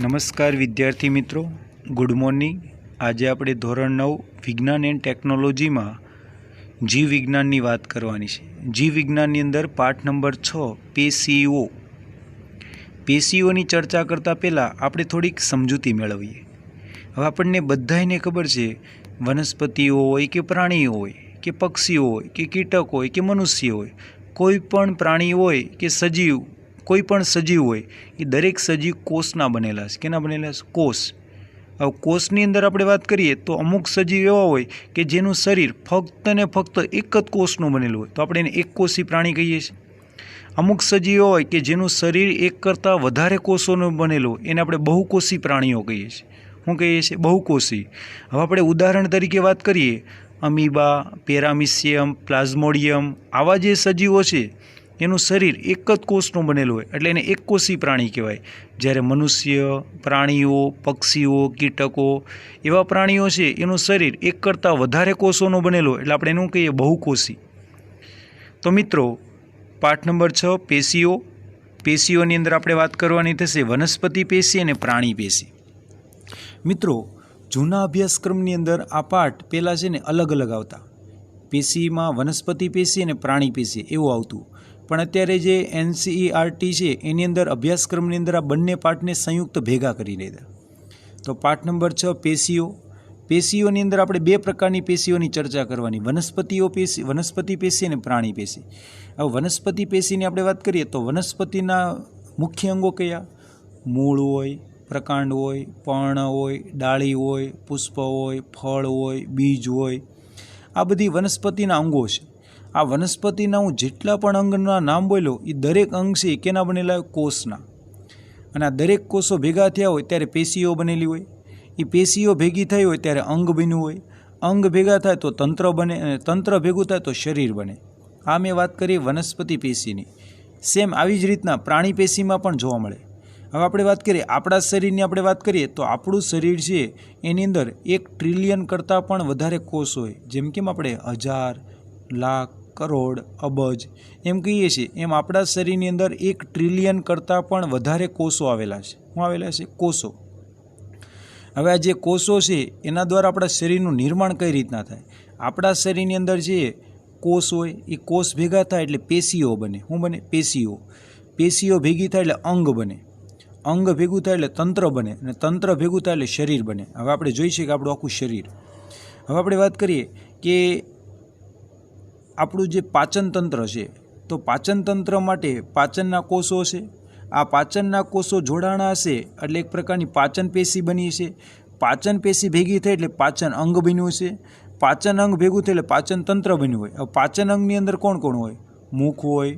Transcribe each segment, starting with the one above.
નમસ્કાર વિદ્યાર્થી મિત્રો, ગુડ મોર્નિંગ। આજે આપણે ધોરણ 9 વિજ્ઞાન એન્ડ ટેકનોલોજીમાં જીવ વિજ્ઞાનની વાત કરવાની છે। જીવ વિજ્ઞાનની અંદર પાઠ નંબર 6 પેશીઓ। પેશીઓની ચર્ચા કરતાં પહેલાં આપણે થોડીક સમજૂતી મેળવીએ। હવે આપણને બધાને ખબર છે, વનસ્પતિઓ હોય કે પ્રાણીઓ હોય કે પક્ષીઓ હોય કે કીટક હોય કે મનુષ્ય હોય, કોઈ પણ પ્રાણી હોય કે સજીવ, કોઈ પણ સજીવ હોય, એ દરેક સજીવ કોષના બનેલા છે। કેના બનેલા છે? કોષ। હવે કોષની અંદર આપણે વાત કરીએ તો અમુક સજીવ એવા હોય કે જેનું શરીર ફક્ત ને ફક્ત એક જ કોષનું બનેલું હોય, તો આપણે એને એકકોષી પ્રાણી કહીએ છીએ। અમુક સજીવો હોય કે જેનું શરીર એક કરતાં વધારે કોષોનું બનેલું હોય, એને આપણે બહુકોષી પ્રાણીઓ કહીએ છીએ। શું કહીએ છીએ? બહુકોષી। હવે આપણે ઉદાહરણ તરીકે વાત કરીએ, અમીબા, પેરામિશિયમ, પ્લાઝ્મોડિયમ, આવા જે સજીવો છે એનું શરીર એક જ કોષનું બનેલું હોય, એટલે એને એકકોષી પ્રાણી કહેવાય। જ્યારે મનુષ્ય, પ્રાણીઓ, પક્ષીઓ, કીટકો, એવા પ્રાણીઓ છે એનું શરીર એક કરતાં વધારે કોષોનું બનેલું હોય, એટલે આપણે એનું કહીએ બહુકોષી। તો મિત્રો, પાઠ નંબર 6 પેશીઓ। પેશીઓની અંદર આપણે વાત કરવાની થશે વનસ્પતિ પેશી અને પ્રાણી પેશી। મિત્રો, જૂના અભ્યાસક્રમની અંદર આ પાઠ પહેલાં છે ને અલગ અલગ આવતા। પેશીમાં વનસ્પતિ પેશી અને પ્રાણી પેશી એવું આવતું, પણ અત્યારે જે NCERT છે એની અંદર અભ્યાસક્રમની અંદર આ બંને પાઠને સંયુક્ત ભેગા કરી દીધા। તો પાઠ નંબર 6 પેશીઓ। પેશીઓની અંદર આપણે બે પ્રકારની પેશીઓની ચર્ચા કરવાની, વનસ્પતિ પેશી અને પ્રાણી પેશી। હવે વનસ્પતિ પેશીની આપણે વાત કરીએ તો વનસ્પતિના મુખ્ય અંગો કયા? મૂળ હોય, પ્રકાંડ હોય, પર્ણ હોય, ડાળી હોય, પુષ્પ હોય, ફળ હોય, બીજ હોય, આ બધી વનસ્પતિના અંગો છે। આ વનસ્પતિના હું જેટલા પણ અંગના નામ બોલ્યો એ દરેક અંગ છે કેના બનેલા હોય? કોષના। અને આ દરેક કોષો ભેગા થયા હોય ત્યારે પેશીઓ બનેલી હોય। એ પેશીઓ ભેગી થઈ હોય ત્યારે અંગ બન્યું હોય। અંગ ભેગા થાય તો તંત્ર બને, અને તંત્ર ભેગું થાય તો શરીર બને। આ મેં વાત કરી વનસ્પતિ પેશીની। સેમ આવી જ રીતના પ્રાણી પેશીમાં પણ જોવા મળે। હવે આપણે વાત કરીએ આપણા શરીરની, આપણે વાત કરીએ તો આપણું શરીર છે એની અંદર 1 ટ્રિલિયન કરતાં પણ વધારે કોષ હોય। જેમ કેમ આપણે 1000, લાખ, કરોડ, અબજ એમ કહીએ છીએ, એમ આપણા શરીરની અંદર 1 ટ્રિલિયન કરતાં પણ વધારે કોષો આવેલા છે। શું આવેલા છે? કોષો। હવે આ જે કોષો છે એના દ્વારા આપણા શરીરનું નિર્માણ કઈ રીતના થાય? આપણા શરીરની અંદર જે કોષ હોય એ કોષ ભેગા થાય એટલે પેશીઓ બને। શું બને? પેશીઓ। પેશીઓ ભેગી થાય એટલે અંગ બને। અંગ ભેગું થાય એટલે તંત્ર બને, અને તંત્ર ભેગું થાય એટલે શરીર બને। હવે આપણે જોઈ શકીએ આપણું આખું શરીર। હવે આપણે વાત કરીએ કે આપણું જે પાચન તંત્ર છે, તો પાચન તંત્ર માટે પાચનના કોષો છે। આ પાચનના કોષો જોડાણા હશે એટલે એક પ્રકારની પાચન પેશી બની છે। પાચન પેશી ભેગી થઈ એટલે પાચન અંગ બન્યું છે। પાચન અંગ ભેગું થઈ એટલે પાચન તંત્ર બન્યું હોય। હવે પાચન અંગની અંદર કોણ કોણ હોય? મુખ હોય,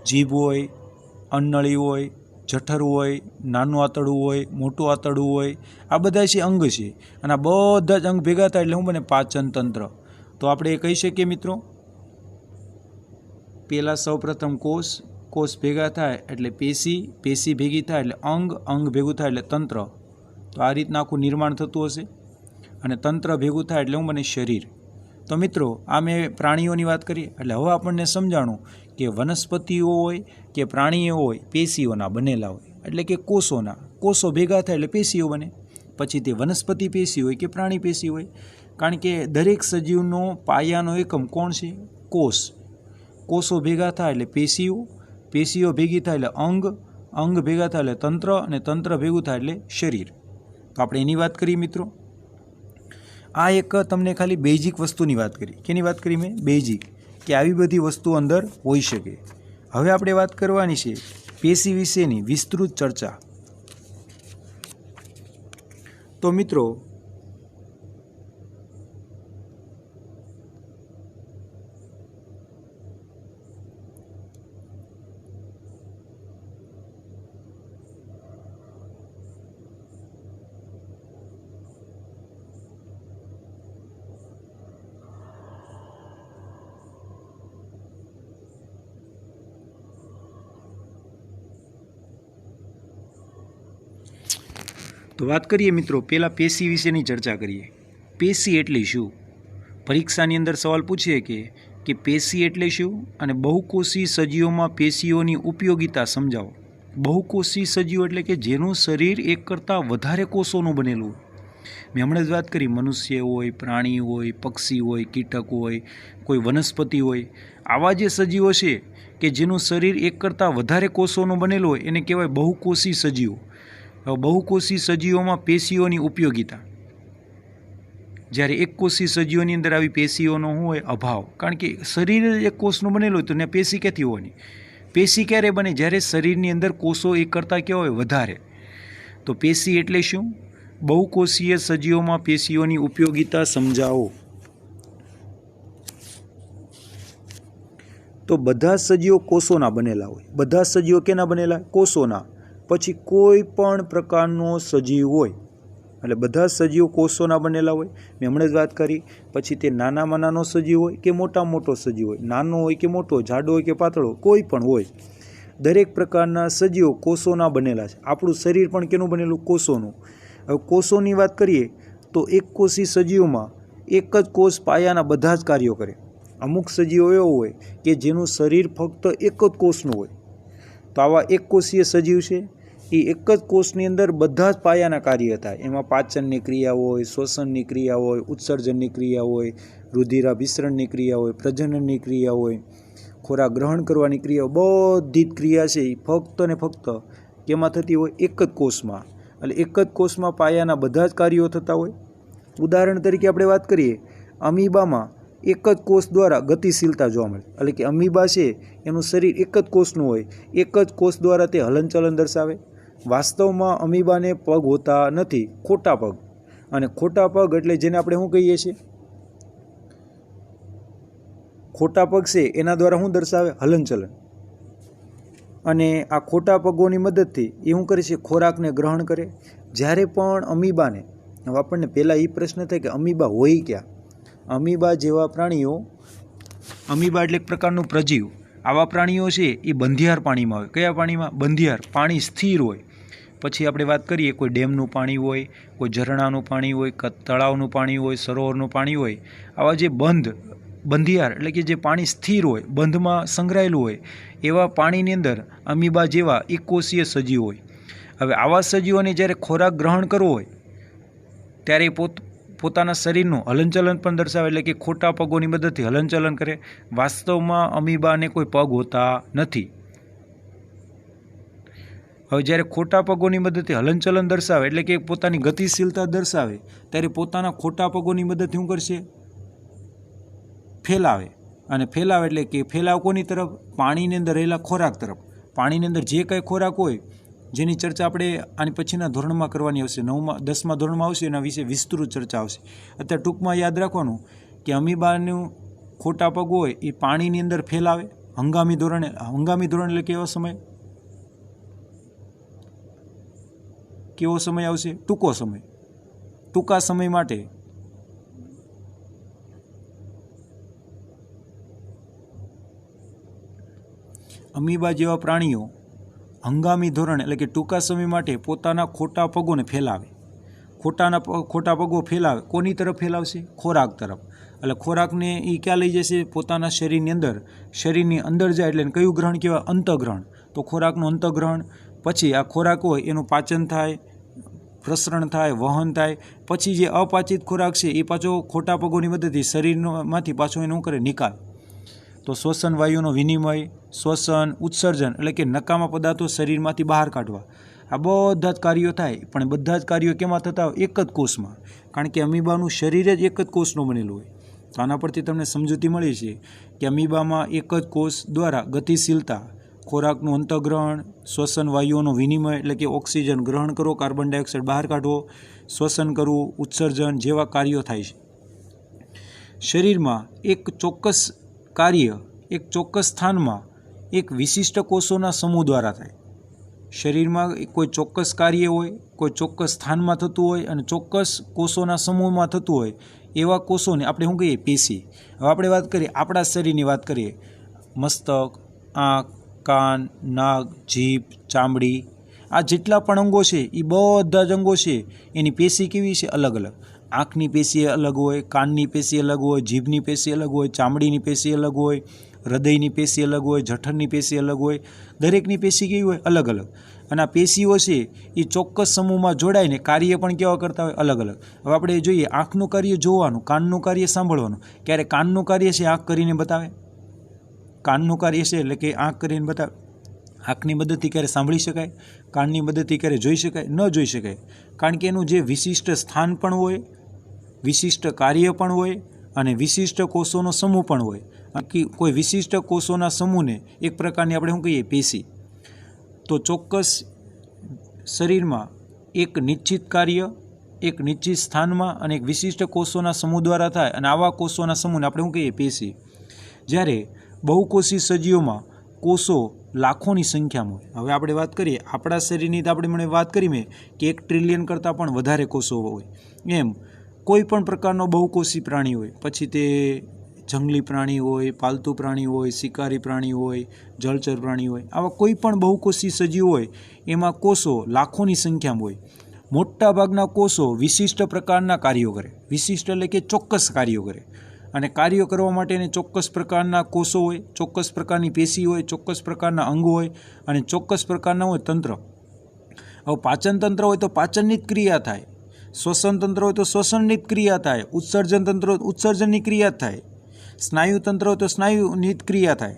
જીભ હોય, અન્નળી હોય, જઠર હોય, નાનું આંતરડું હોય, મોટું આંતરડું હોય, આ બધા છે અંગ છે। અને આ બધા જ અંગ ભેગા થાય એટલે શું બને? પાચન તંત્ર। તો આપણે એ કહી શકીએ મિત્રો, પહેલાં સૌપ્રથમ કોષ ભેગા થાય એટલે પેશી ભેગી થાય એટલે અંગ ભેગું થાય એટલે તંત્ર। તો આ રીતના આખું નિર્માણ થતું હશે, અને તંત્ર ભેગું થાય એટલે શું બને? શરીર। તો મિત્રો, આ મેં પ્રાણીઓની વાત કરી, એટલે હવે આપણને સમજાણું કે વનસ્પતિઓ હોય કે પ્રાણીઓ હોય પેશીઓના બનેલા હોય, એટલે કે કોષોના। કોષો ભેગા થાય એટલે પેશીઓ બને। પછી તે વનસ્પતિ પેશી હોય કે પ્રાણી પેશી હોય, કારણ કે દરેક સજીવનો પાયાનો એકમ કોણ છે? કોષ। કોષો ભેગા થાય એટલે પેશીઓ, પેશીઓ ભેગી થાય એટલે અંગ ભેગા થાય એટલે તંત્ર, અને તંત્ર ભેગું થાય એટલે શરીર। તો આપણે એની વાત કરીએ મિત્રો। આ એક તમને ખાલી બેઝિક વસ્તુની વાત કરી। કેની વાત કરી મેં? બેઝિક, કે આવી બધી વસ્તુઓ અંદર હોઈ શકે। હવે આપણે વાત કરવાની છે પેશી વિશેની વિસ્તૃત ચર્ચા। તો મિત્રો, વાત કરીએ મિત્રો, પહેલાં પેશી વિશેની ચર્ચા કરીએ। પેશી એટલે શું? પરીક્ષાની અંદર સવાલ પૂછે કે પેશી એટલે શું, અને બહુકોષી સજીવોમાં પેશીઓની ઉપયોગિતા સમજાવો। બહુકોષી સજીવો એટલે કે જેનું શરીર એક કરતાં વધારે કોષોનું બનેલું હોય। મેં હમણાં જ વાત કરી, મનુષ્ય હોય, પ્રાણી હોય, પક્ષી હોય, કીટક હોય, કોઈ વનસ્પતિ હોય, આવા જે સજીવો છે કે જેનું શરીર એક કરતાં વધારે કોષોનું બનેલું હોય એને કહેવાય બહુકોષી સજીવો। હવે બહુકોષી સજીવોમાં પેશીઓની ઉપયોગિતા, જ્યારે એક કોષી સજીવોની અંદર આવી પેશીઓનો શું હોય? અભાવ। કારણ કે શરીર એક કોષનું બનેલું હોય તો ને પેશી ક્યાંથી હોવાની? પેશી ક્યારે બને? જ્યારે શરીરની અંદર કોષો એક કરતાં કેવા હોય? વધારે। તો પેશી એટલે શું? બહુકોષીય સજીવોમાં પેશીઓની ઉપયોગિતા સમજાવો। તો બધા સજીવો કોષોના બનેલા હોય। બધા સજીવો કેના બનેલા? કોષોના। પછી કોઈ પણ પ્રકારનો સજીવ હોય એટલે બધા સજીવો કોષોના બનેલા હોય। મેં હમણાં જ વાત કરી। પછી તે નાનામાં નાનો સજીવ હોય કે મોટામાં મોટો સજીવ હોય, નાનો હોય કે મોટો, જાડો હોય કે પાતળો, કોઈ પણ હોય, દરેક પ્રકારના સજીવો કોષોના બનેલા છે। આપણું શરીર પણ કેનું બનેલું? કોષોનું। હવે કોષોની વાત કરીએ તો એક કોષી સજીવોમાં એક જ કોષ પાયાના બધા જ કાર્યો કરે। અમુક સજીવો એવો હોય કે જેનું શરીર ફક્ત એક જ કોષનું હોય, તો આવા એક કોષીય સજીવ છે એ એક જ કોષની અંદર બધા જ પાયાના કાર્ય થાય। એમાં પાચનની ક્રિયા હોય, શ્વસનની ક્રિયા હોય, ઉત્સર્જનની ક્રિયા હોય, રુધિરાભિસરણની ક્રિયા હોય, પ્રજનનની ક્રિયા હોય, ખોરાક ગ્રહણ કરવાની ક્રિયા, બધી જ ક્રિયા છે એ ફક્ત ને ફક્ત કેમાં થતી હોય? એક જ કોષમાં। એટલે એક જ કોષમાં પાયાના બધા જ કાર્યો થતા હોય। ઉદાહરણ તરીકે આપણે વાત કરીએ, અમીબામાં એક જ કોષ દ્વારા ગતિશીલતા જોવા મળે। એટલે કે અમીબા છે એનું શરીર એક જ કોષનું હોય, એક જ કોષ દ્વારા તે હલનચલન દર્શાવે। વાસ્તવમાં અમીબાને પગ હોતા નથી, ખોટા પગ। અને ખોટા પગ એટલે જેને આપણે શું કહીએ છીએ? ખોટા પગ છે એના દ્વારા શું દર્શાવે? હલનચલન। અને આ ખોટા પગોની મદદથી એ શું કરે છે? ખોરાકને ગ્રહણ કરે। જ્યારે પણ અમીબાને, હવે આપણને પહેલાં એ પ્રશ્ન થાય કે અમીબા હોય ક્યાં? અમીબા જેવા પ્રાણીઓ, અમીબા એટલે એક પ્રકારનું પ્રજીવ, આવા પ્રાણીઓ છે એ બંધિયાર પાણીમાં હોય। કયા પાણીમાં? બંધિયાર, પાણી સ્થિર હોય। પછી આપણે વાત કરીએ, કોઈ ડેમનું પાણી હોય, કોઈ ઝરણાનું પાણી હોય, તળાવનું પાણી હોય, સરોવરનું પાણી હોય, આવા જે બંધિયાર એટલે કે જે પાણી સ્થિર હોય, બંધમાં સંગ્રહાયેલું હોય, એવા પાણીની અંદર અમીબા જેવા એક કોષીય સજીવ હોય। હવે આવા સજીવોને જ્યારે ખોરાક ગ્રહણ કરવો હોય ત્યારે પોતાના શરીરનું હલનચલન પણ દર્શાવે, એટલે કે ખોટા પગોની મદદથી હલનચલન કરે। વાસ્તવમાં અમીબાને કોઈ પગ હોતા નથી। હવે જ્યારે ખોટા પગોની મદદથી હલનચલન દર્શાવે એટલે કે પોતાની ગતિશીલતા દર્શાવે ત્યારે પોતાના ખોટા પગોની મદદથી શું કરશે? ફેલાવે। અને ફેલાવે એટલે કે ફેલાવ કોની તરફ? પાણીની અંદર રહેલા ખોરાક તરફ। પાણીની અંદર જે કંઈ ખોરાક હોય જેની ચર્ચા આપણે આની પછીના ધોરણમાં કરવાની આવશે, 10મા ધોરણમાં આવશે, એના વિશે વિસ્તૃત ચર્ચા આવશે। અત્યારે ટૂંકમાં યાદ રાખવાનું કે અમીબાનું ખોટા પગ હોય એ પાણીની અંદર ફેલાવે હંગામી ધોરણે। હંગામી ધોરણ એટલે કેવો સમય? કેવો સમય આવશે? ટૂંકો સમય, ટૂંકા સમય માટે। અમીબા જેવા પ્રાણીઓ હંગામી ધોરણ એટલે કે ટૂંકા સમય માટે પોતાના ખોટા પગોને ફેલાવે। ખોટા પગો ફેલાવે, કોની તરફ ફેલાવશે? ખોરાક તરફ। એટલે ખોરાકને એ ક્યાં લઈ જશે? પોતાના શરીરની અંદર। શરીરની અંદર જાય એટલે કયું ગ્રહણ કહેવાય? અંતઃગ્રહણ। તો ખોરાકનું અંતઃગ્રહણ, પછી આ ખોરાક હોય એનું પાચન થાય, પ્રસરણ થાય, વહન થાય, પછી જે અપાચિત ખોરાક છે એ પાછો ખોટા પગોની મદદથી શરીરમાંથી પાછો એનું કરે નિકાલ। તો શ્વસન વાયુનો વિનિમય, શ્વસન, ઉત્સર્જન એટલે કે નકામા પદાર્થો શરીરમાંથી બહાર કાઢવા, આ બધા જ કાર્યો થાય। પણ બધા જ કાર્યો કેમાં થતા હોય? એક જ કોષમાં। કારણ કે અમીબાનું શરીર જ એક જ કોષનું બનેલું હોય। તો આના પરથી તમને સમજૂતી મળી છે કે અમીબામાં એક જ કોષ દ્વારા ગતિશીલતા, ખોરાકનું અંતઃગ્રહણ, શ્વસન વાયુઓનો વિનિમય એટલે કે ઓક્સિજન ગ્રહણ કરો, કાર્બન ડાયોક્સાઇડ બહાર કાઢવો, શ્વસન કરવું, ઉત્સર્જન જેવા કાર્યો થાય છે। શરીરમાં એક ચોક્કસ કાર્ય એક ચોક્કસ સ્થાનમાં એક વિશિષ્ટ કોષોના સમૂહ દ્વારા થાય। શરીરમાં કોઈ ચોક્કસ કાર્ય હોય, કોઈ ચોક્કસ સ્થાનમાં થતું હોય અને ચોક્કસ કોષોના સમૂહમાં થતું હોય, એવા કોષોને આપણે શું કહીએ? પેશી। હવે આપણે વાત કરીએ આપણા શરીરની વાત કરીએ, મસ્તક, આંખ, કાન, નાક, જીભ, ચામડી, આ જેટલા પણ અંગો છે એ બધા જ અંગો છે એની પેશી કેવી છે? અલગ અલગ। આંખની પેશી અલગ હોય, કાનની પેશી અલગ હોય, જીભની પેશી અલગ હોય, ચામડીની પેશી અલગ હોય, હૃદયની પેશી અલગ હોય, જઠરની પેશી અલગ હોય, દરેકની પેશી કેવી હોય? અલગ અલગ. અને આ પેશીઓ છે એ ચોક્કસ સમૂહમાં જોડાઈને કાર્ય પણ કેવા કરતા હોય? અલગ અલગ. હવે આપણે જોઈએ આંખનું કાર્ય જોવાનું, કાનનું કાર્ય સાંભળવાનું. ક્યારે કાનનું કાર્ય છે આંખ કરીને બતાવે? કાનનું કાર્ય છે એટલે કે આંખ કરીને બતાવે. આંખની મદદથી ક્યારે સાંભળી શકાય? કાનની મદદથી ક્યારે જોઈ શકાય? ન જોઈ શકાય. કારણ કે એનું જે વિશિષ્ટ સ્થાન પણ હોય, વિશિષ્ટ કાર્ય પણ હોય અને વિશિષ્ટ કોષોનો સમૂહ પણ હોય. કોઈ વિશિષ્ટ કોષોના સમૂહને એક પ્રકારની આપણે શું કહીએ? પેશી. તો ચોક્કસ શરીરમાં એક નિશ્ચિત કાર્ય, એક નિશ્ચિત સ્થાનમાં અને એક વિશિષ્ટ કોષોના સમૂહ દ્વારા થાય અને આવા કોષોના સમૂહને આપણે શું કહીએ? પેશી. જ્યારે બહુકોષી સજીવોમાં કોષો લાખોની સંખ્યામાં હોય. હવે આપણે વાત કરીએ આપણા શરીરની, તો આપણે વાત કરી મેં કે 1 ટ્રિલિયન કરતાં પણ વધારે કોષો હોય. એમ કોઈ પણ પ્રકારનો બહુકોષી પ્રાણી હોય, પછી તે જંગલી પ્રાણી હોય, પાલતુ પ્રાણી હોય, શિકારી પ્રાણી હોય, જળચર પ્રાણી હોય, આવા કોઈ પણ બહુકોષી સજીવ હોય એમાં કોષો લાખોની સંખ્યામાં હોય. મોટાભાગના કોષો વિશિષ્ટ પ્રકારના કાર્યો કરે. વિશિષ્ટ એટલે કે ચોક્કસ કાર્યો કરે. અને કાર્યો કરવા માટે એને ચોક્કસ પ્રકારના કોષો હોય, ચોક્કસ પ્રકારની પેશી હોય, ચોક્કસ પ્રકારના અંગ હોય અને ચોક્કસ પ્રકારના હોય તંત્ર. હવે પાચન તંત્ર હોય તો પાચનની જ ક્રિયા થાય, શ્વસન તંત્ર હોય તો શ્વસનની જ ક્રિયા થાય, ઉત્સર્જન તંત્ર હોય તો ઉત્સર્જનની ક્રિયા થાય, સ્નાયુ તંત્ર હોય તો સ્નાયુની જ ક્રિયા થાય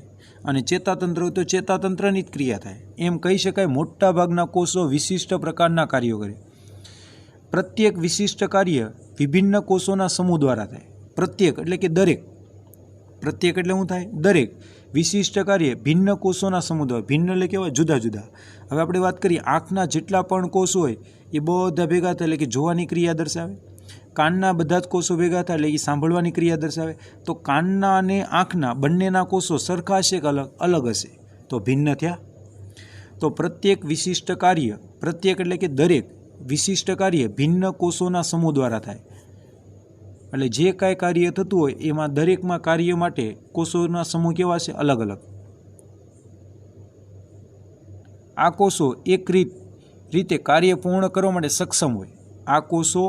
અને ચેતાતંત્ર હોય તો ચેતાતંત્રની જ ક્રિયા થાય. એમ કહી શકાય મોટાભાગના કોષો વિશિષ્ટ પ્રકારના કાર્યો કરે. પ્રત્યેક વિશિષ્ટ કાર્ય વિભિન્ન કોષોના સમૂહ દ્વારા થાય. પ્રત્યેક એટલે કે દરેક. પ્રત્યેક એટલે શું થાય? દરેક. વિશિષ્ટ કાર્ય ભિન્ન કોષોના સમૂહ દ્વારા. ભિન્ન એટલે કેવા? જુદા જુદા. હવે આપણે વાત કરીએ આંખના જેટલા પણ કોષ હોય એ બધા ભેગા થાય એટલે કે જોવાની ક્રિયા દર્શાવે. કાનના બધા જ કોષો ભેગા થાય એટલે એ સાંભળવાની ક્રિયા દર્શાવે. તો કાનના અને આંખના બંનેના કોષો સરખા હશે કે અલગ? અલગ હશે, તો ભિન્ન થયા. તો પ્રત્યેક વિશિષ્ટ કાર્ય, પ્રત્યેક એટલે કે દરેક વિશિષ્ટ કાર્ય ભિન્ન કોષોના સમૂહ દ્વારા થાય. એટલે જે કાંઈ કાર્ય થતું હોય એમાં દરેકમાં કાર્ય માટે કોષોના સમૂહ કેવા છે? અલગ અલગ. આ કોષો એક રીતે કાર્ય પૂર્ણ કરવા માટે સક્ષમ હોય. આ કોષો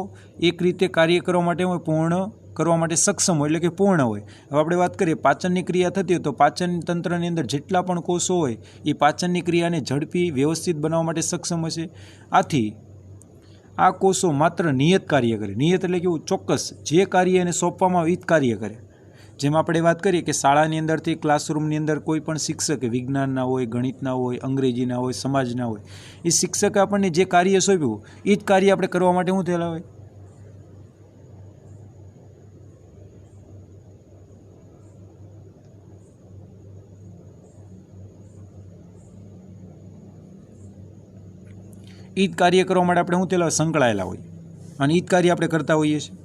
એક રીતે કાર્ય કરવા માટે પૂર્ણ કરવા માટે સક્ષમ હોય એટલે કે પૂર્ણ હોય. હવે આપણે વાત કરીએ પાચનની ક્રિયા થતી હોય તો પાચન તંત્રની અંદર જેટલા પણ કોષો હોય એ પાચનની ક્રિયાને ઝડપી વ્યવસ્થિત બનાવવા માટે સક્ષમ હશે. આથી આ કોષો માત્ર નિયત કાર્ય કરે. નિયત એટલે કેવું? ચોક્કસ. જે કાર્ય એને સોંપવામાં આવે એ જ કાર્ય કરે. જેમ આપણે વાત કરીએ કે શાળાની અંદરથી ક્લાસરૂમની અંદર કોઈ પણ શિક્ષક વિજ્ઞાનના હોય, ગણિતના હોય, અંગ્રેજીના હોય, સમાજના હોય, એ શિક્ષકે આપણને જે કાર્ય સોંપ્યું એ જ કાર્ય આપણે કરવા માટે શું થયેલા હોય? એ જ કાર્ય કરવા માટે આપણે શું થયેલા સંકળાયેલા હોય અને એ જ કાર્ય આપણે કરતા હોઈએ છીએ.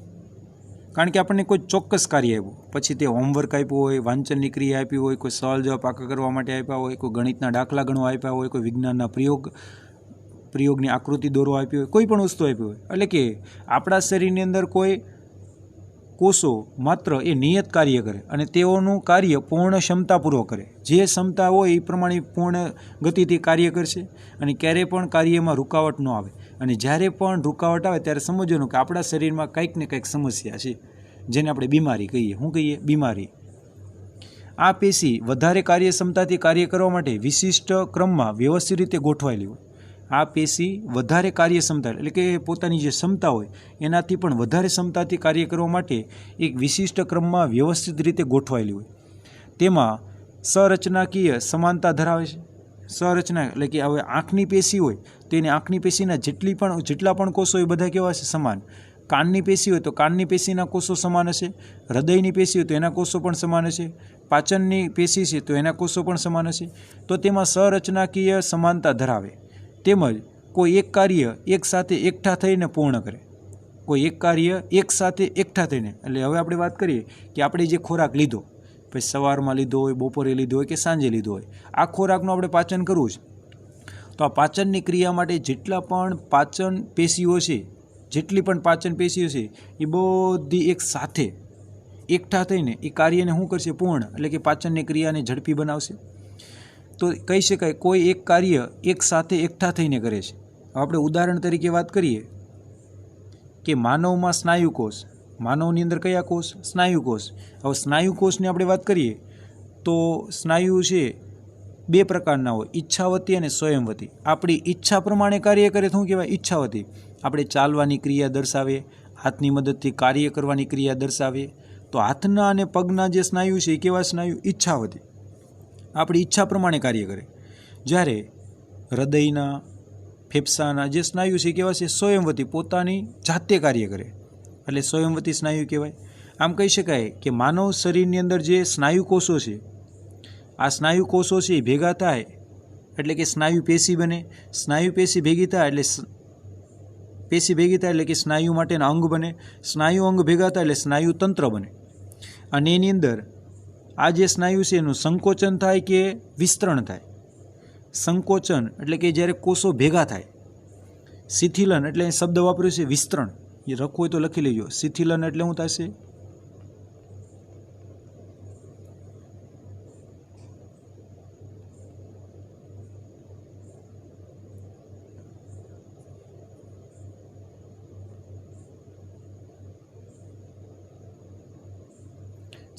કારણ કે આપણને કોઈ ચોક્કસ કાર્ય આપ્યું, પછી તે હોમવર્ક આપ્યું હોય, વાંચનની ક્રિયા આપી હોય, કોઈ સવાલ જવાબ પાકા કરવા માટે આપ્યા હોય, કોઈ ગણિતના દાખલા ગણવા આપ્યા હોય, કોઈ વિજ્ઞાનના પ્રયોગની આકૃતિ દોરવા આપી હોય, કોઈ પણ વસ્તુ આપી હોય. એટલે કે આપણા શરીરની અંદર કોઈ કોષો માત્ર એ નિયત કાર્ય કરે અને તેઓનું કાર્ય પૂર્ણ ક્ષમતાપૂર્વક કરે. જે ક્ષમતા હોય એ પ્રમાણે પૂર્ણ ગતિથી કાર્ય કરશે અને ક્યારેય પણ કાર્યમાં રૂકાવટ ન આવે. અને જ્યારે પણ રૂકાવટ આવે ત્યારે સમજવાનું કે આપણા શરીરમાં કંઈક ને કંઈક સમસ્યા છે, જેને આપણે બીમારી કહીએ. શું કહીએ? બીમારી. આ પેશી વધારે કાર્યક્ષમતાથી કાર્ય કરવા માટે વિશિષ્ટ ક્રમમાં વ્યવસ્થિત રીતે ગોઠવાયેલી હોય. આ પેશી વધારે કાર્યક્ષમતા એટલે કે પોતાની જે ક્ષમતા હોય એનાથી પણ વધારે ક્ષમતાથી કાર્ય કરવા માટે એક વિશિષ્ટ ક્રમમાં વ્યવસ્થિત રીતે ગોઠવાયેલી હોય. તેમાં સંરચનાકીય સમાનતા ધરાવે છે. સંરચના એટલે કે હવે આંખની પેશી હોય તો એની આંખની પેશીના જેટલા પણ કોષો એ બધા કેવા હશે? સમાન. કાનની પેશી હોય તો કાનની પેશીના કોષો સમાન હશે. હૃદયની પેશી હોય તો એના કોષો પણ સમાન હશે. પાચનની પેશી છે તો એના કોષો પણ સમાન હશે. તો તેમાં સંરચનાકીય સમાનતા ધરાવે. તેમજ કોઈ એક કાર્ય એક સાથે એકઠા થઈને પૂર્ણ કરે. કોઈ એક કાર્ય એક સાથે એકઠા થઈને, એટલે હવે આપણે વાત કરીએ કે આપણે જે ખોરાક લીધો, પછી સવારમાં લીધો હોય, બપોરે લીધો હોય કે સાંજે લીધો હોય, આ ખોરાકનું આપણે પાચન કરવું છે. તો આ પાચનની ક્રિયા માટે જેટલા પણ પાચન પેશીઓ છે, જેટલી પણ પાચન પેશીઓ છે એ બધી એક સાથે એકઠા થઈને એ કાર્યને શું કરશે? પૂર્ણ એટલે કે પાચનની ક્રિયાને ઝડપી બનાવશે. તો કહી શકાય કોઈ એક કાર્ય એક સાથે એકઠા થઈને કરે છે. આપણે ઉદાહરણ તરીકે વાત કરીએ કે માનવમાં સ્નાયુકોષ. માનવની અંદર કયા કોષ? સ્નાયુકોષ. હવે સ્નાયુકોષની આપણે વાત કરીએ તો સ્નાયુ છે બે પ્રકારના હોય, ઈચ્છાવતી અને સ્વયંવતી. આપણી ઈચ્છા પ્રમાણે કાર્ય કરે તો શું કહેવાય? ઈચ્છાવતી. આપણે ચાલવાની ક્રિયા દર્શાવે, હાથની મદદથી કાર્ય કરવાની ક્રિયા દર્શાવે. તો હાથના અને પગના જે સ્નાયુ છે એ કેવા સ્નાયુ? ઈચ્છાવતી. આપણી ઈચ્છા પ્રમાણે કાર્ય કરે. જ્યારે હૃદયના, ફેફસાના જે સ્નાયુ છે કેવા છે? સ્વયંવતી, પોતાની જાતે કાર્ય કરે, એટલે સ્વયંવતી સ્નાયુ કહેવાય. આમ કહી શકાય કે માનવ શરીરની અંદર જે સ્નાયુ કોષો છે, આ સ્નાયુ કોષો છે એ ભેગા થાય એટલે કે સ્નાયુ પેશી બને. સ્નાયુ પેશી ભેગી થાય એટલે કે સ્નાયુ માટેના અંગ બને. સ્નાયુ અંગ ભેગા થાય એટલે સ્નાયુ તંત્ર બને. અને એની અંદર આ જે સ્નાયુ છે એનું સંકોચન થાય કે વિસ્તરણ થાય. સંકોચન એટલે કે જ્યારે કોષો ભેગા થાય. શિથિલન એટલે શબ્દ વાપર્યો છે વિસ્તરણ, એ લખવું હોય તો લખી લેજો. શિથિલન એટલે શું થશે?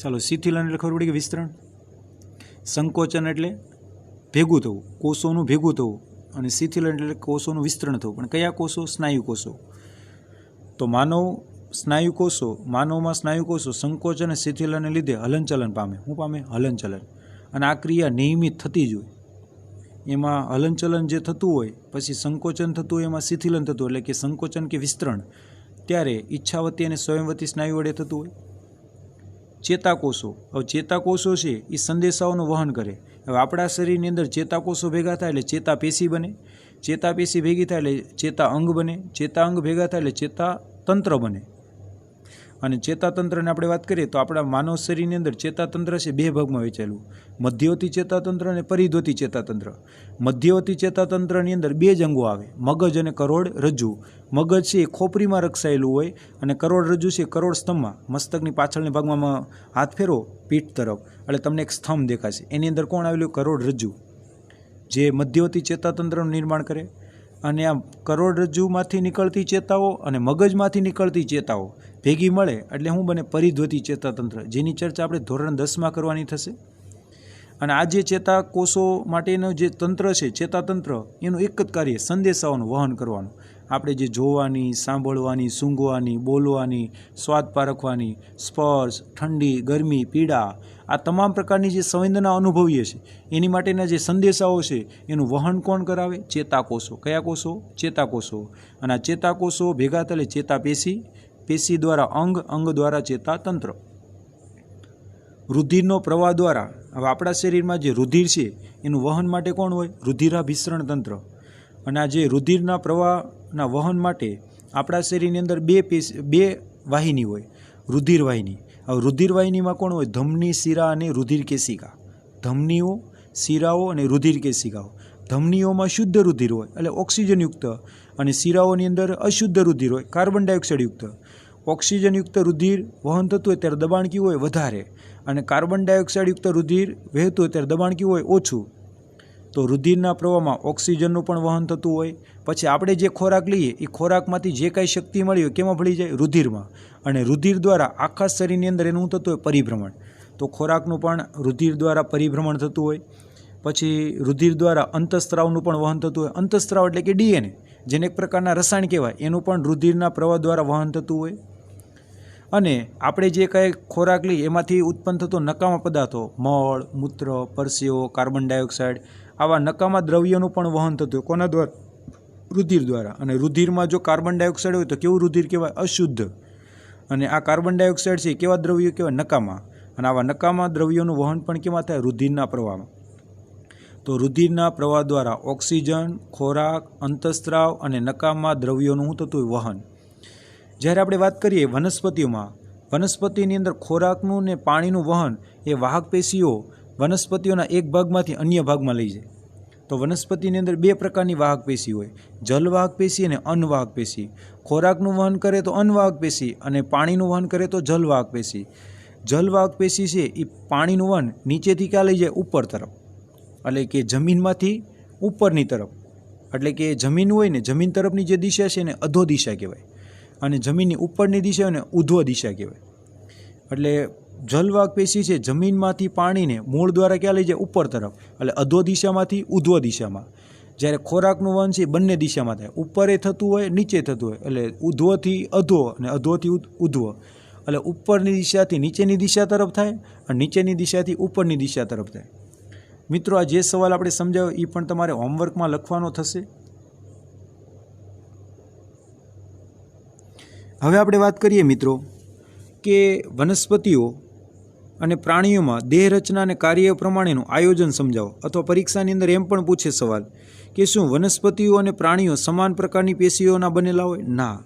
ચાલો, શિથિલન એટલે ખબર પડી કે વિસ્તરણ. સંકોચન એટલે ભેગું થવું, કોષોનું ભેગું થવું. અને શિથિલન એટલે કોષોનું વિસ્તરણ થવું. પણ કયા કોષો? સ્નાયુ કોષો. તો માનવમાં સ્નાયુ કોષો સંકોચન અને શિથિલનને લીધે હલનચલન પામે. શું પામે? હલનચલન. અને આ ક્રિયા નિયમિત થતી જ હોય. એમાં હલનચલન જે થતું હોય, પછી સંકોચન થતું હોય, એમાં શિથિલન થતું હોય, એટલે કે સંકોચન કે વિસ્તરણ, ત્યારે ઈચ્છાવતી અને સ્વયંવતી સ્નાયુ વડે થતું હોય. ચેતાકોષો. હવે ચેતાકોષો છે એ સંદેશાઓનું વહન કરે. હવે આપણા શરીરની અંદર ચેતાકોષો ભેગા થાય એટલે ચેતાપેશી બને. ચેતાપેશી ભેગી થાય એટલે ચેતા અંગ બને. ચેતા અંગ ભેગા થાય એટલે ચેતાતંત્ર બને. અને ચેતાતંત્રની આપણે વાત કરીએ તો આપણા માનવ શરીરની અંદર ચેતાતંત્ર છે બે ભાગમાં વહેંચાયેલું, મધ્યવર્તી ચેતાતંત્ર અને પરિધ્વતી ચેતાતંત્ર. મધ્યવર્તી ચેતાતંત્રની અંદર બે જ અંગો આવે, મગજ અને કરોડરજ્જુ. મગજ છે એ ખોપરીમાં રક્ષાયેલું હોય અને કરોડરજ્જુ છે કરોડ સ્તંભમાં, મસ્તકની પાછળની ભાગમાં હાથ ફેરો પીઠ તરફ એટલે તમને એક સ્તંભ દેખાશે. એની અંદર કોણ આવેલું? કરોડરજ્જુ, જે મધ્યવર્તી ચેતાતંત્રનું નિર્માણ કરે. અને આ કરોડરજ્જુમાંથી નીકળતી ચેતાઓ અને મગજમાંથી નીકળતી ચેતાઓ ભેગી મળે એટલે શું બને? પરિધ્વતી ચેતાતંત્ર, જેની ચર્ચા આપણે ધોરણ 10માં કરવાની થશે. અને આ જે ચેતાકોષો માટેનું જે તંત્ર છે, ચેતાતંત્ર, એનું એક જ કાર્ય સંદેશાઓનું વહન કરવાનું. આપણે જે જોવાની, સાંભળવાની, સૂંઘવાની, બોલવાની, સ્વાદ પારખવાની, સ્પર્શ, ઠંડી, ગરમી, પીડા, આ તમામ પ્રકારની જે સંવેદના અનુભવીએ છીએ એની માટેના જે સંદેશાઓ છે એનું વહન કોણ કરાવે? ચેતાકોષો. કયા કોષો? ચેતાકોષો. અને આ ચેતાકોષો ભેગા થયેલે ચેતાપેશી, પેશી દ્વારા અંગ, અંગ દ્વારા ચેતાતંત્ર. રુધિરનો પ્રવાહ દ્વારા, હવે આપણા શરીરમાં જે રુધિર છે એનું વહન માટે કોણ હોય? રુધિરાભિસરણ તંત્ર. અને આ જે રુધિરના પ્રવાહના વહન માટે આપણા શરીરની અંદર બે વાહિની હોય, રુધિર વાહિની. હવે રુધિર વાહિનીમાં કોણ હોય? ધમની, શિરા અને રુધિર કેશિકા. ધમનીઓ, શિરાઓ અને રુધિર કેશિકાઓ. ધમનીઓમાં શુદ્ધ રુધિર હોય એટલે ઓક્સિજનયુક્ત, અને શિરાઓની અંદર અશુદ્ધ રુધિર હોય, કાર્બન ડાયોક્સાઇડયુક્ત. ઓક્સિજનયુક્ત રુધિર વહન થતું હોય ત્યારે દબાણ કેવું હોય? વધારે. અને કાર્બન ડાયોક્સાઇડયુક્ત રુધિર વહેતું હોય ત્યારે દબાણ કેવું હોય? ઓછું. તો રુધિરના પ્રવાહમાં ઓક્સિજનનું પણ વહન થતું હોય. પછી આપણે જે ખોરાક લઈએ એ ખોરાકમાંથી જે કાંઈ શક્તિ મળી હોય કેમાં ભળી જાય? રુધિરમાં. અને રુધિર દ્વારા આખા શરીરની અંદર એનું થતું હોય? પરિભ્રમણ. તો ખોરાકનું પણ રુધિર દ્વારા પરિભ્રમણ થતું હોય. પછી રુધિર દ્વારા અંતઃસ્ત્રાવનું પણ વહન થતું હોય. અંતઃસ્ત્રાવ એટલે કે ડીએનએ, જેને એક પ્રકારના રસાયણ કહેવાય, એનું પણ રુધિરના પ્રવાહ દ્વારા વહન થતું હોય. અને આપણે જે કાંઈ ખોરાક લઈએ એમાંથી ઉત્પન્ન થતો નકામા પદાર્થો, મળ, મૂત્ર, પરસેવો, કાર્બન ડાયોક્સાઇડ, આવા નકામા દ્રવ્યોનું પણ વહન થતું હોય. કોના દ્વારા? રુધિર દ્વારા. અને રુધિરમાં જો કાર્બન ડાયોક્સાઇડ હોય તો કેવું રુધિર કહેવાય? અશુદ્ધ. અને આ કાર્બન ડાયોક્સાઇડ છે કેવા દ્રવ્યો કહેવાય? નકામા. અને આવા નકામા દ્રવ્યોનું વહન પણ કેમાં થાય? રુધિરના પ્રવાહમાં. તો રુધિરના પ્રવાહ દ્વારા ઓક્સિજન, ખોરાક, અંતઃસ્ત્રાવ અને નકામા દ્રવ્યોનું શું થતું હોય? વહન. જ્યારે આપણે વાત કરીએ વનસ્પતિઓમાં, વનસ્પતિની અંદર ખોરાકનું ને પાણીનું વહન એ વાહક પેશીઓ વનસ્પતિઓના એક ભાગમાંથી અન્ય ભાગમાં લઈ જાય. તો વનસ્પતિની અંદર બે પ્રકારની વાહક પેશી હોય, જલવાહક પેશી અને અન્નવાહક પેશી. ખોરાકનું વહન કરે તો અન્નવાહક પેશી અને પાણીનું વહન કરે તો જલવાહક પેશી. જલવાહક પેશી છે એ પાણીનું વહન નીચેથી ક્યાં લઈ જાય? ઉપર તરફ, એટલે કે જમીનમાંથી ઉપરની તરફ. એટલે કે જમીન હોય ને, જમીન તરફની જે દિશા છે એને અધો દિશા કહેવાય, અને જમીનની ઉપરની દિશા હોય ને ઉધ્વ દિશા કહેવાય. એટલે જલવાહક પેશી છે જમીનમાંથી પાણીને મૂળ દ્વારા ક્યાં લઈ જાય? ઉપર તરફ, એટલે અધો દિશામાંથી ઉધ્વ દિશામાં. જ્યારે ખોરાકનું વહન છે બંને દિશામાં થાય, ઉપરે થતું હોય નીચે થતું હોય, એટલે ઉધ્વથી અધો અને અધોથી ઉધ્વ, એટલે ઉપરની દિશાથી નીચેની દિશા તરફ થાય અને નીચેની દિશાથી ઉપરની દિશા તરફ થાય. મિત્રો, આ જે સવાલ આપણે સમજાવ્યો એ પણ તમારે હોમવર્કમાં લખવાનો થશે. હવે આપણે વાત કરીએ મિત્રો કે વનસ્પતિઓ અને પ્રાણીઓમાં દેહ રચના અને કાર્ય પ્રમાણેનું આયોજન સમજાવો. અથવા પરીક્ષાની અંદર એમ પણ પૂછે સવાલ કે શું વનસ્પતિઓ અને પ્રાણીઓ સમાન પ્રકારની પેશીઓના બનેલા હોય? ના,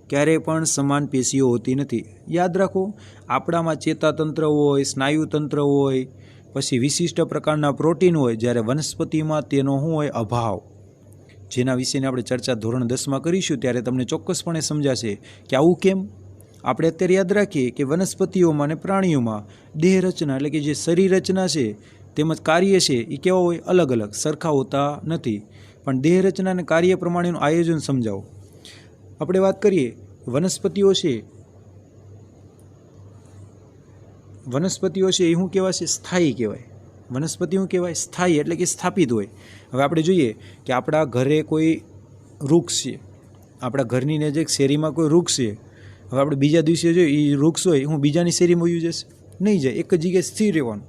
ક્યારેય પણ સમાન પેશીઓ હોતી નથી. યાદ રાખો, આપણામાં ચેતાતંત્ર હોય, સ્નાયુતંત્ર હોય, પછી વિશિષ્ટ પ્રકારના પ્રોટીન હોય, જ્યારે વનસ્પતિમાં તેનો શું હોય? અભાવ. જેના વિશેની આપણે ચર્ચા ધોરણ 10માં કરીશું ત્યારે તમને ચોક્કસપણે સમજાશે કે આવું કેમ. આપણે અત્યારે યાદ રાખીએ કે વનસ્પતિઓમાં અને પ્રાણીઓમાં દેહ રચના એટલે કે જે શરીર રચના છે તેમજ કાર્ય છે એ કેવા હોય? અલગ અલગ, સરખા હોતા નથી. પણ દેહ રચના અને કાર્ય પ્રમાણેનું આયોજન સમજાવો. આપણે વાત કરીએ વનસ્પતિઓ છે એ શું કહેવાય છે? સ્થાયી કહેવાય. વનસ્પતિ શું કહેવાય? સ્થાયી એટલે કે સ્થાપિત હોય. હવે આપણે જોઈએ કે આપણા ઘરે કોઈ વૃક્ષ છે, આપણા ઘરની નજીક શેરીમાં કોઈ વૃક્ષ છે. હવે આપણે બીજા દિવસે જોઈએ એ વૃક્ષ હોય હું બીજાની શેરીમાં વયું જશે? નહીં જાય, એક જ જગ્યાએ સ્થિર રહેવાનું.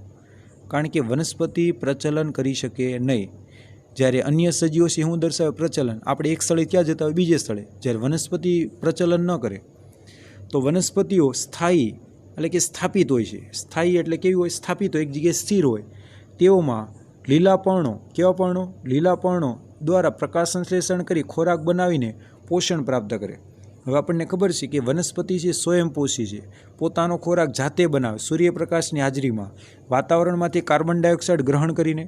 કારણ કે વનસ્પતિ પ્રચલન કરી શકે નહીં. જ્યારે અન્ય સજીવો છે શું દર્શાવે? પ્રચલન. આપણે એક સ્થળે ક્યાં જતા હોય? બીજે સ્થળે. જ્યારે વનસ્પતિ પ્રચલન ન કરે તો વનસ્પતિઓ સ્થાયી એટલે કે સ્થાપિત હોય છે. સ્થાયી એટલે કેવી હોય? સ્થાપિત હોય, એક જગ્યાએ સ્થિર હોય. તેઓમાં લીલા પર્ણો, કેવા પર્ણો? લીલા પર્ણો દ્વારા પ્રકાશ સંશ્લેષણ કરી ખોરાક બનાવીને પોષણ પ્રાપ્ત કરે. હવે આપણને ખબર છે કે વનસ્પતિ છે સ્વયંપોષી છે, પોતાનો ખોરાક જાતે બનાવે સૂર્યપ્રકાશની હાજરીમાં, વાતાવરણમાંથી કાર્બન ડાયોક્સાઇડ ગ્રહણ કરીને.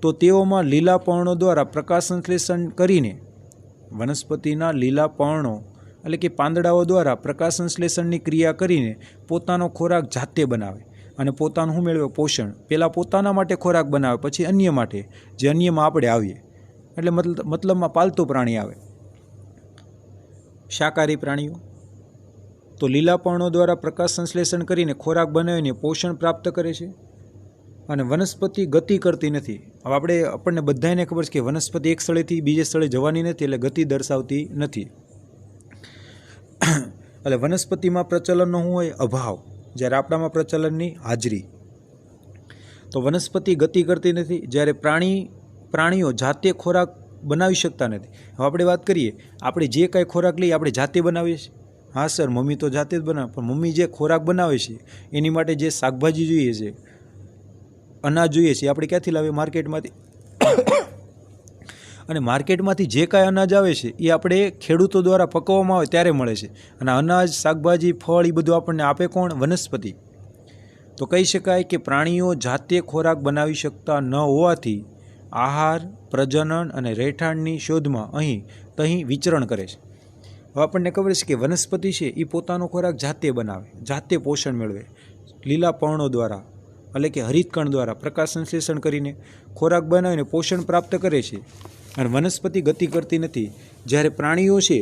તો તેઓમાં લીલા પર્ણો દ્વારા પ્રકાશ સંશ્લેષણ કરીને, વનસ્પતિના લીલા પર્ણો એટલે કે પાંદડાઓ દ્વારા પ્રકાશ સંશ્લેષણની ક્રિયા કરીને પોતાનો ખોરાક જાતે બનાવે અને પોતાનું શું મેળવે? પોષણ. પહેલાં પોતાના માટે ખોરાક બનાવે, પછી અન્ય માટે, જે અન્યમાં આપણે આવીએ. એટલે મતલબમાં પાલતુ પ્રાણી આવે. શાકાહારી પ્રાણીઓ તો લીલા પર્ણો દ્વારા પ્રકાશ સંશ્લેષણ કરીને ખોરાક બનાવીને પોષણ પ્રાપ્ત કરે છે. અને વનસ્પતિ ગતિ કરતી નથી. હવે આપણને બધાને ખબર છે કે વનસ્પતિ એક સ્થળેથી બીજે સ્થળે જવાની નથી, એટલે ગતિ દર્શાવતી નથી. એટલે વનસ્પતિમાં પ્રચલનનો શું હોય? અભાવ. જ્યારે આપણામાં પ્રચલનની હાજરી. તો વનસ્પતિ ગતિ કરતી નથી. જ્યારે પ્રાણીઓ જાતે ખોરાક બનાવી શકતા નથી. હવે આપણે વાત કરીએ, આપણે જે કાંઈ ખોરાક લઈએ આપણે જાતે બનાવીએ છીએ. હા સર, મમ્મી તો જાતે જ બનાવે. પણ મમ્મી જે ખોરાક બનાવે છે એની માટે જે શાકભાજી જોઈએ છે, અનાજ જોઈએ છે, આપણે ક્યાંથી લાવીએ? માર્કેટમાંથી. અને માર્કેટમાંથી જે કાંઈ અનાજ આવે છે એ આપણે ખેડૂતો દ્વારા પકવવામાં આવે ત્યારે મળે છે. અને અનાજ, શાકભાજી, ફળ એ બધું આપણને આપે કોણ? વનસ્પતિ. તો કહી શકાય કે પ્રાણીઓ જાતે ખોરાક બનાવી શકતા ન હોવાથી આહાર, પ્રજનન અને રહેઠાણની શોધમાં અહીં વિચરણ કરે છે. હવે આપણને ખબર છે કે વનસ્પતિ છે એ પોતાનો ખોરાક જાતે બનાવે, જાતે પોષણ મેળવે, લીલા પર્ણો દ્વારા એટલે કે હરિતકણ દ્વારા પ્રકાશ સંશ્લેષણ કરીને ખોરાક બનાવીને પોષણ પ્રાપ્ત કરે છે. અને વનસ્પતિ ગતિ કરતી નથી. જ્યારે પ્રાણીઓ છે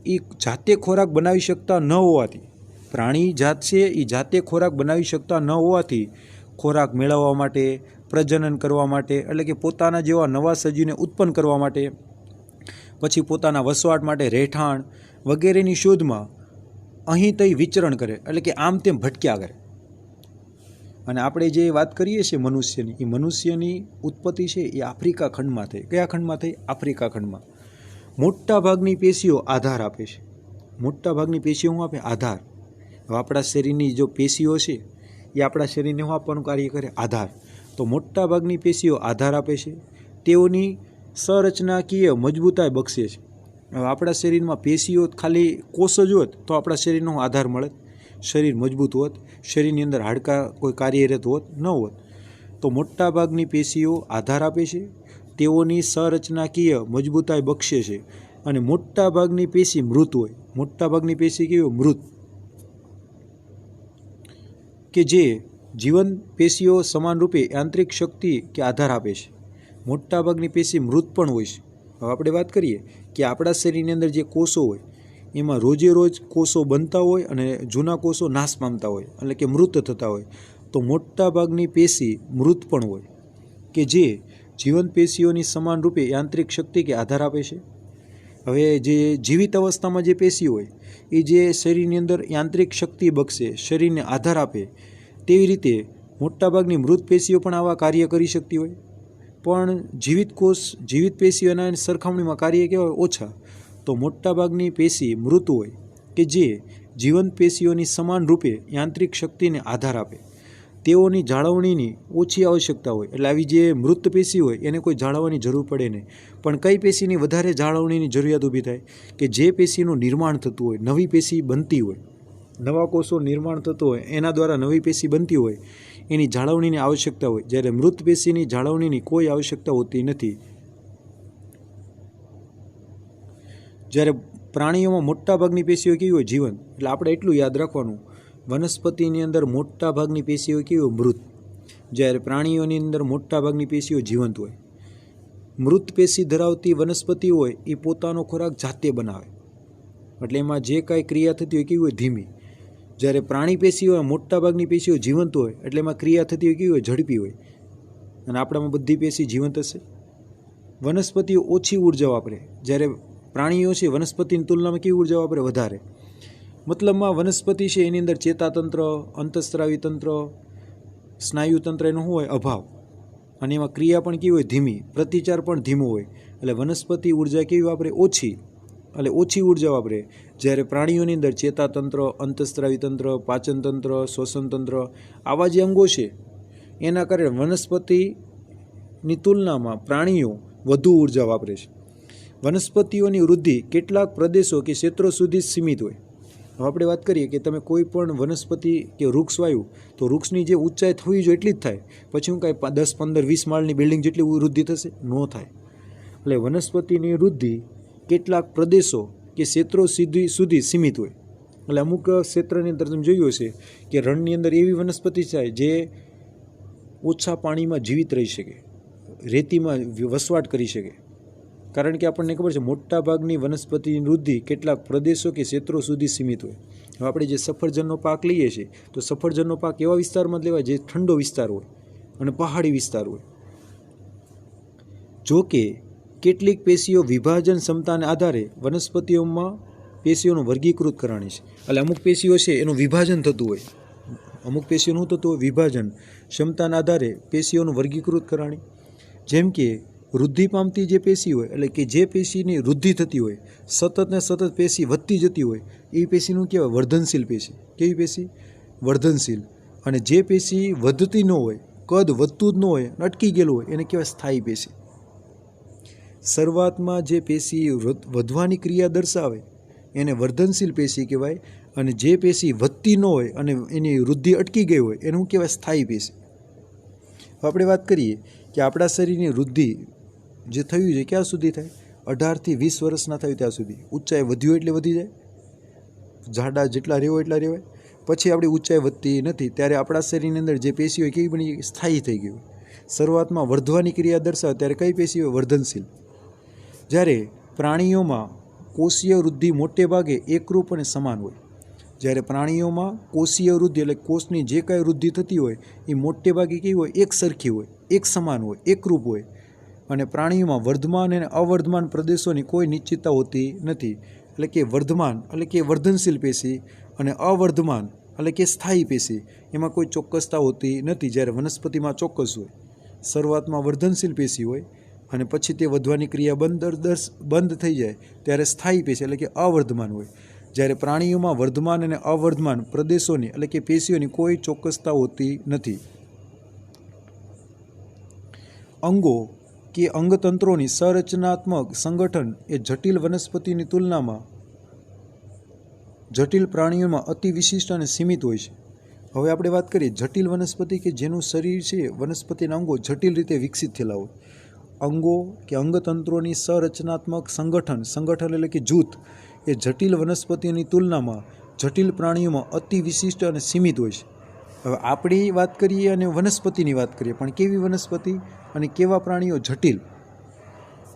એ જાતે ખોરાક બનાવી શકતા ન હોવાથી, પ્રાણી જાત છે એ જાતે ખોરાક બનાવી શકતા ન હોવાથી ખોરાક મેળવવા માટે, પ્રજનન કરવા માટે એટલે કે પોતાના જેવા નવા સજીવને ઉત્પન્ન કરવા માટે, પછી પોતાના વસવાટ માટે રહેઠાણ વગેરેની શોધમાં અહીં તહીં વિચરણ કરે, એટલે કે આમ તેમ ભટક્યા કરે. અને આપણે જે વાત કરીએ છીએ મનુષ્યની, એ મનુષ્યની ઉત્પત્તિ છે એ આફ્રિકા ખંડમાં થઈ. કયા ખંડમાં થઈ? આફ્રિકા ખંડમાં. મોટા ભાગની પેશીઓ આધાર આપે છે. મોટા ભાગની પેશીઓ શું આપે? આધાર. હવે આપણા શરીરની જો પેશીઓ છે એ આપણા શરીરને શું આપવાનું કાર્ય કરે? આધાર. તો મોટા ભાગની પેશીઓ આધાર આપે છે. તેઓની સંરચનાકીય મજબૂતાઈ બક્ષે છે. હવે આપણા શરીરમાં પેશીઓ ખાલી કોષ જ હોત તો આપણા શરીરનો આધાર મળે, શરીર મજબૂત હોત, શરીરની અંદર હાડકાં કોઈ કાર્યરત હોત ન હોત. તો મોટા ભાગની પેશીઓ આધાર આપે છે, તેઓની સંરચનાકીય મજબૂતાઈ બક્ષે છે. અને મોટા ભાગની પેશી મૃત હોય. મોટા ભાગની પેશી કેવી હોય? મૃત. કે જે જીવન પેશીઓ સમાનરૂપે યાંત્રિક શક્તિ કે આધાર આપે છે. મોટાભાગની પેશી મૃત પણ હોય છે. હવે આપણે વાત કરીએ કે આપણા શરીરની અંદર જે કોષો હોય એમાં રોજે રોજ કોષો બનતા હોય અને જૂના કોષો નાશ પામતા હોય, એટલે કે મૃત થતા હોય. તો મોટાભાગની પેશી મૃત પણ હોય કે જે જીવંત પેશીઓની સમાન રૂપે યાંત્રિક શક્તિ કે આધાર આપે છે. હવે જે જીવિત અવસ્થામાં જે પેશી હોય એ જે શરીરની અંદર યાંત્રિક શક્તિ બક્ષે, શરીરને આધાર આપે, તેવી રીતે મોટાભાગની મૃત પેશીઓ પણ આવા કાર્ય કરી શકતી હોય. પણ જીવિત પેશીઓના સરખામણીમાં કાર્ય કેવા હોય? ઓછા. તો મોટાભાગની પેશી મૃત હોય કે જે જીવંત પેશીઓની સમાન રૂપે યાંત્રિક શક્તિને આધાર આપે. તેઓની જાળવણીની ઓછી આવશ્યકતા હોય. એટલે આવી જે મૃત પેશી હોય એને કોઈ જાળવવાની જરૂર પડે નહીં. પણ કઈ પેશીની વધારે જાળવણીની જરૂરિયાત ઊભી થાય? કે જે પેશીનું નિર્માણ થતું હોય, નવી પેશી બનતી હોય, નવા કોષો નિર્માણ થતું હોય, એના દ્વારા નવી પેશી બનતી હોય, એની જાળવણીની આવશ્યકતા હોય. જ્યારે મૃત પેશીની જાળવણીની કોઈ આવશ્યકતા હોતી નથી. જ્યારે પ્રાણીઓમાં મોટાભાગની પેશીઓ કેવી હોય? જીવંત. એટલે આપણે એટલું યાદ રાખવાનું, વનસ્પતિની અંદર મોટાભાગની પેશીઓ કેવી હોય? મૃત. જ્યારે પ્રાણીઓની અંદર મોટાભાગની પેશીઓ જીવંત હોય. મૃત પેશી ધરાવતી વનસ્પતિ હોય એ પોતાનો ખોરાક જાતે બનાવે, એટલે એમાં જે કાંઈ ક્રિયા થતી હોય કેવી હોય? ધીમી. જ્યારે પ્રાણી પેશી હોય, મોટાભાગની પેશીઓ જીવંત હોય, એટલે એમાં ક્રિયા થતી હોય કેવી હોય? ઝડપી હોય. અને આપણામાં બધી પેશી જીવંત હશે. વનસ્પતિઓ ઓછી ઉર્જા વાપરે, જ્યારે પ્રાણીઓ છે વનસ્પતિની તુલનામાં કેવી ઉર્જા વાપરે? વધારે. મતલબમાં વનસ્પતિ છે એની અંદર ચેતાતંત્ર, અંતઃસ્ત્રાવી તંત્ર, સ્નાયુતંત્ર એનો શું હોય? અભાવ. અને એમાં ક્રિયા પણ કેવી હોય? ધીમી. પ્રતિચાર પણ ધીમો હોય. એટલે વનસ્પતિ ઉર્જા કેવી વાપરે? ઓછી. એટલે ઓછી ઉર્જા વાપરે. જ્યારે પ્રાણીઓની અંદર ચેતાતંત્ર, અંતઃસ્ત્રાવી તંત્ર, પાચનતંત્ર, શ્વસનતંત્ર, આવા જે અંગો છે એના કારણે વનસ્પતિની તુલનામાં પ્રાણીઓ વધુ ઉર્જા વાપરે છે. વનસ્પતિઓની વૃદ્ધિ કેટલાક પ્રદેશો કે ક્ષેત્રો સુધી સીમિત હોય. હવે આપણે વાત કરીએ કે તમે કોઈ પણ વનસ્પતિ કે વૃક્ષ વાવ્યું તો વૃક્ષની જે ઊંચાઈ થવી જોઈએ એટલી જ થાય. પછી હું કાંઈ 10, 15, 20 માળની બિલ્ડિંગ જેટલી વૃદ્ધિ થશે? ન થાય. એટલે વનસ્પતિની વૃદ્ધિ કેટલાક પ્રદેશો કે ક્ષેત્રો સુધી સીમિત હોય. એટલે અમુક ક્ષેત્રની અંદર તમે જોયું હશે કે રણની અંદર એવી વનસ્પતિ થાય જે ઓછા પાણીમાં જીવિત રહી શકે, રેતીમાં વસવાટ કરી શકે. કારણ કે આપણને ખબર છે મોટાભાગની વનસ્પતિની વૃદ્ધિ કેટલાક પ્રદેશો કે ક્ષેત્રો સુધી સીમિત હોય. હવે આપણે જે સફરજનનો પાક લઈએ છીએ તો સફરજનનો પાક એવા વિસ્તારમાં જ લેવાય જે ઠંડો વિસ્તાર હોય અને પહાડી વિસ્તાર હોય. જો કે કેટલીક પેશીઓ વિભાજન ક્ષમતાને આધારે વનસ્પતિઓમાં પેશીઓનું વર્ગીકૃત કરવાની છે. એટલે અમુક પેશીઓ છે એનું વિભાજન થતું હોય. અમુક પેશીઓનું શું થતું હોય? વિભાજન. ક્ષમતાના આધારે પેશીઓનું વર્ગીકૃત કરવાની. જેમ કે વૃદ્ધિ પામતી જે પેશી હોય, એટલે કે જે પેશીની વૃદ્ધિ થતી હોય, સતત ને સતત પેશી વધતી જતી હોય, એ પેશીનું કહેવાય વર્ધનશીલ પેશી. કેવી પેશી? વર્ધનશીલ. અને જે પેશી વધતી ન હોય, કદ વધતું જ ન હોય, અટકી ગયેલું હોય, એને કહેવાય સ્થાયી પેશી. શરૂઆતમાં જે પેશી વધવાની ક્રિયા દર્શાવે એને વર્ધનશીલ પેશી કહેવાય. અને જે પેશી વધતી ન હોય અને એની વૃદ્ધિ અટકી ગઈ હોય એનું કહેવાય સ્થાયી પેશી. આપણે વાત કરીએ કે આપણા શરીરની વૃદ્ધિ જે થયું છે ક્યાં સુધી થાય? 18 થી 20 વર્ષના થયું ત્યાં સુધી. ઊંચાઈ વધ્યું એટલે વધી જાય, જાડા જેટલા રહેવો એટલા રહેવાય. પછી આપણી ઊંચાઈ વધતી નથી ત્યારે આપણા શરીરની અંદર જે પેશી હોય કેવી બની? સ્થાયી થઈ ગઈ હોય. શરૂઆતમાં વર્ધવાની ક્રિયા દર્શાવે ત્યારે કઈ પેશી હોય? વર્ધનશીલ. જ્યારે પ્રાણીઓમાં કોષીય વૃદ્ધિ મોટે ભાગે એકરૂપ અને સમાન હોય. જ્યારે પ્રાણીઓમાં કોષીય વૃદ્ધિ એટલે કોષની જે કાંઈ વૃદ્ધિ થતી હોય એ મોટે ભાગે કેવી હોય? એક સરખી હોય, એક સમાન હોય, એકરૂપ હોય. અને પ્રાણીઓમાં વર્ધમાન અને અવર્ધમાન પ્રદેશોની કોઈ નિશ્ચિતતા હોતી નથી. એટલે કે વર્ધમાન એટલે કે વર્ધનશીલ પેશી અને અવર્ધમાન એટલે કે સ્થાયી પેશી, એમાં કોઈ ચોક્કસતા હોતી નથી. જ્યારે વનસ્પતિમાં ચોક્કસ હોય. શરૂઆતમાં વર્ધનશીલ પેશી હોય અને પછી તે વધવાની ક્રિયા બંધ થઈ જાય ત્યારે સ્થાયી પેશી એટલે કે અવર્ધમાન હોય. જ્યારે પ્રાણીઓમાં વર્ધમાન અને અવર્ધમાન પ્રદેશોની એટલે કે પેશીઓની કોઈ ચોક્કસતા હોતી નથી. અંગો કે અંગતંત્રોની સંરચનાત્મક સંગઠન એ જટિલ વનસ્પતિની તુલનામાં જટિલ પ્રાણીઓમાં અતિ વિશિષ્ટ અને સીમિત હોય છે. હવે આપણે વાત કરીએ જટિલ વનસ્પતિ કે જેનું શરીર છે, વનસ્પતિના અંગો જટિલ રીતે વિકસિત થયેલા હોય. અંગો કે અંગતંત્રોની સંરચનાત્મક સંગઠન એટલે કે જૂથ એ જટિલ વનસ્પતિની તુલનામાં જટિલ પ્રાણીઓમાં અતિ વિશિષ્ટ અને સીમિત હોય છે. હવે આપણી વાત કરીએ અને વનસ્પતિની વાત કરીએ, પણ કેવી વનસ્પતિ અને કેવા પ્રાણીઓ? જટિલ.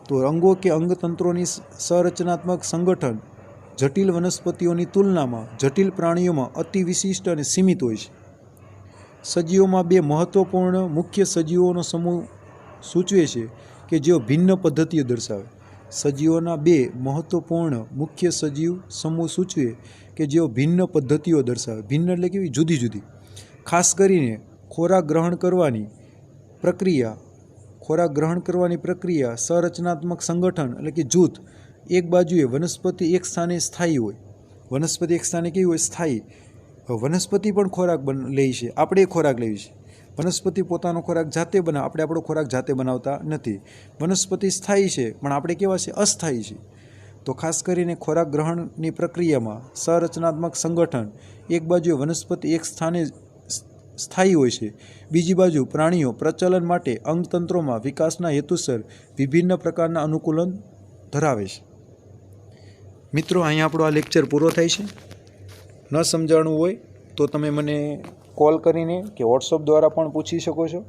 તો અંગો કે અંગતંત્રોની સંરચનાત્મક સંગઠન જટિલ વનસ્પતિઓની તુલનામાં જટિલ પ્રાણીઓમાં અતિ વિશિષ્ટ અને સીમિત હોય છે. સજીવોમાં બે મહત્વપૂર્ણ મુખ્ય સજીવોનો સમૂહ સૂચવે છે કે જેઓ ભિન્ન પદ્ધતિઓ દર્શાવે. સજીવોના બે મહત્વપૂર્ણ મુખ્ય સજીવ સમૂહ સૂચવે કે જેઓ ભિન્ન પદ્ધતિઓ દર્શાવે. ભિન્ન એટલે કેવી? જુદી જુદી. ખાસ કરીને ખોરાક ગ્રહણ કરવાની પ્રક્રિયા સંરચનાત્મક સંગઠન એટલે કે જૂથ. એક બાજુએ વનસ્પતિ એક સ્થાને સ્થાયી હોય. વનસ્પતિ એક સ્થાને કેવી હોય? સ્થાયી. વનસ્પતિ પણ ખોરાક લે છે, આપણે ખોરાક લઈએ છીએ. વનસ્પતિ પોતાનો ખોરાક જાતે બનાવે, આપણે આપણો ખોરાક જાતે બનાવતા નથી. વનસ્પતિ સ્થાયી છે પણ આપણે કેવા છે? અસ્થાયી છે. તો ખાસ કરીને ખોરાક ગ્રહણની પ્રક્રિયામાં સંરચનાત્મક સંગઠન, એક બાજુએ વનસ્પતિ એક સ્થાને સ્થાયી હોય છે, બીજી બાજુ પ્રાણીઓ પ્રચલન માટે અંગતંત્રોમાં વિકાસના હેતુસર વિભિન્ન પ્રકારના અનુકૂલન ધરાવે છે. મિત્રો, અહીંયા આપણો આ લેક્ચર પૂરો થાય છે. ન સમજાણું હોય તો તમે મને કોલ કરીને કે વોટ્સઅપ દ્વારા પણ પૂછી શકો છો.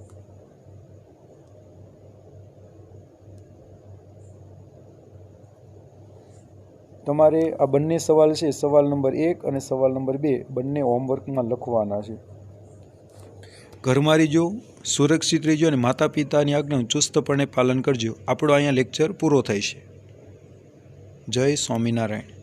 તમારે આ બંને સવાલ છે, સવાલ નંબર 1 અને સવાલ નંબર 2, બંને હોમવર્કમાં લખવાના છે. ઘરમાં રહેજો, સુરક્ષિત રહેજો અને માતા પિતાની આજ્ઞાનું ચુસ્તપણે પાલન કરજો. આપણો અહીંયા લેક્ચર પૂરો થાય છે. જય સ્વામિનારાયણ.